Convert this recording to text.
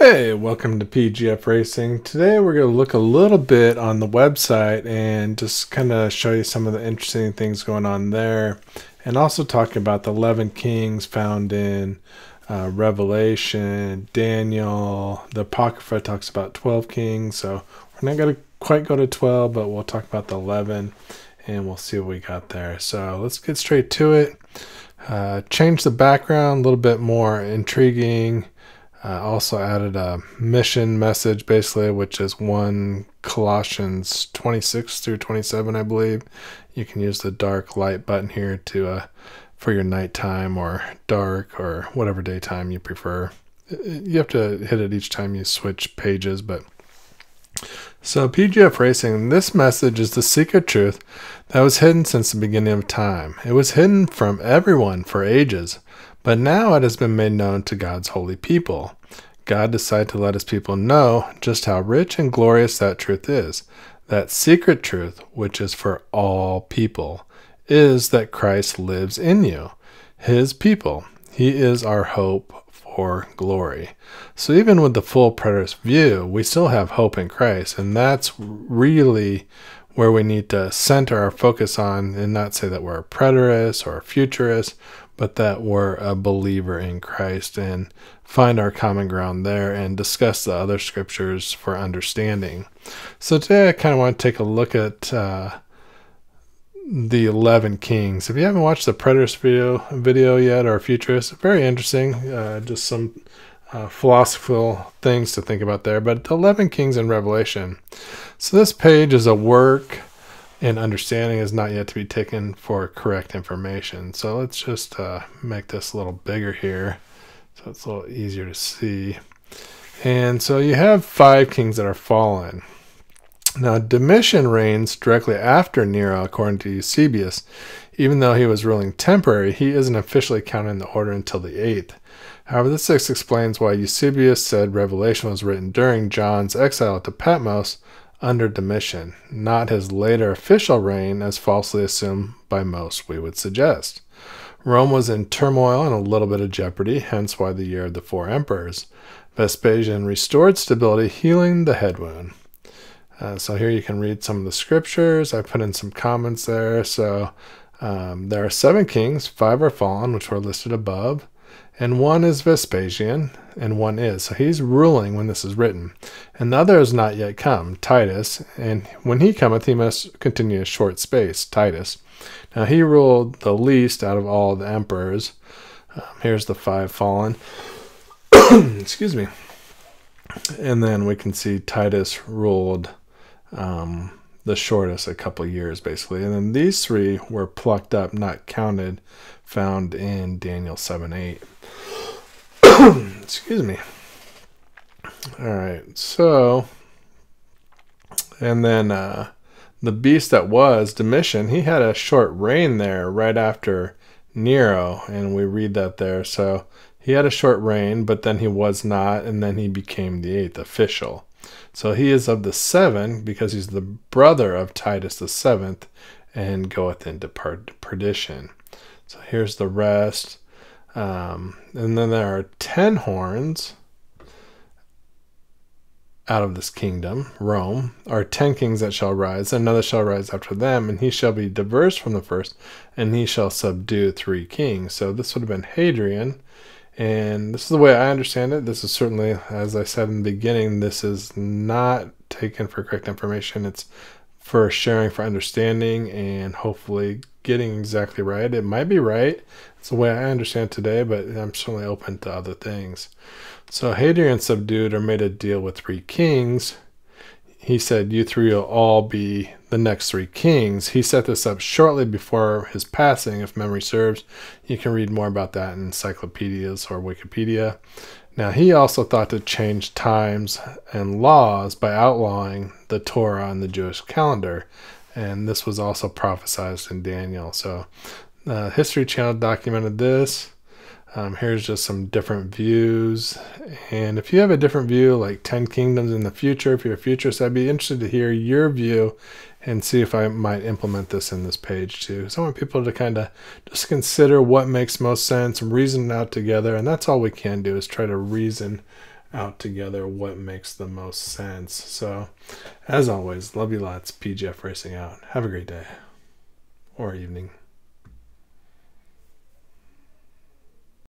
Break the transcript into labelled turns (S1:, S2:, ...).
S1: Hey, welcome to PGF Racing. Today we're going to look a little bit on the website and just kind of show you some of the interesting things going on there, and also talk about the 11 kings found in Revelation, Daniel. The Apocrypha talks about 12 kings, so we're not going to quite go to 12, but we'll talk about the 11 and we'll see what we got there. So let's get straight to it. Change the background a little bit more intriguing. Also added a mission message, basically, which is 1 Colossians 26 through 27, I believe. You can use the dark light button here to for your nighttime or dark or whatever daytime you prefer. You have to hit it each time you switch pages, but so PGF Racing, this message is the secret truth that was hidden since the beginning of time. It was hidden from everyone for ages, but now it has been made known to God's holy people. God decided to let his people know just how rich and glorious that truth is. That secret truth, which is for all people, is that Christ lives in you, his people. He is our hope for glory. So even with the full preterist view, we still have hope in Christ, and that's really where we need to center our focus on, and not say that we're a preterist or a futurist, but that we're a believer in Christ and find our common ground there and discuss the other scriptures for understanding. So today I kind of want to take a look at the 11 kings. If you haven't watched the preterist video yet, or a futurist, very interesting. Just some philosophical things to think about there. But the 11 kings in Revelation. So this page is a work, and understanding is not yet to be taken for correct information. So let's just make this a little bigger here so it's a little easier to see. And so you have 5 kings that are fallen. Now Domitian reigns directly after Nero, according to Eusebius. Even though he was ruling temporary, he isn't officially counted in the order until the 8th. However, this explains why Eusebius said Revelation was written during John's exile to Patmos under Domitian, not his later official reign as falsely assumed by most we would suggest. Rome was in turmoil and a little bit of jeopardy, hence why the year of the 4 emperors. Vespasian restored stability, healing the head wound. So here you can read some of the scriptures. I put in some comments there. So there are 7 kings, 5 are fallen, which were listed above, and 1 is Vespasian, and 1 is. So he's ruling when this is written. And the other has not yet come, Titus, and when he cometh, he must continue a short space, Titus. Now he ruled the least out of all the emperors. Here's the 5 fallen. Excuse me. And then we can see Titus ruled the shortest, a couple years basically. And then these 3 were plucked up, not counted, found in Daniel 7:8. Excuse me. All right, so, and then the beast that was Domitian, he had a short reign there right after Nero, and we read that there. So he had a short reign, but then he was not, and then he became the 8th official. So he is of the 7 because he's the brother of Titus the 7th, and goeth into perdition. So here's the rest. And then there are 10 horns out of this kingdom, Rome, are 10 kings that shall rise. Another shall rise after them, and he shall be diverse from the first, and he shall subdue 3 kings. So this would have been Hadrian. And this is the way I understand it. This is certainly, as I said in the beginning, this is not taken for correct information. It's for sharing, for understanding, and hopefully getting exactly right. It might be right. It's the way I understand it today, but I'm certainly open to other things. So Hadrian subdued or made a deal with 3 kings. He said, you 3 will all be the next 3 kings. He set this up shortly before his passing, if memory serves. You can read more about that in encyclopedias or Wikipedia. Now, he also thought to change times and laws by outlawing the Torah and the Jewish calendar. And this was also prophesied in Daniel. So History Channel documented this. Here's just some different views. And if you have a different view, like 10 kingdoms in the future, if you're a futurist, I'd be interested to hear your view and see if I might implement this in this page too. So I want people to kind of just consider what makes most sense, reason it out together. And that's all we can do, is try to reason out together what makes the most sense. So, as always, love you lots. PGF Racing out. Have a great day or evening.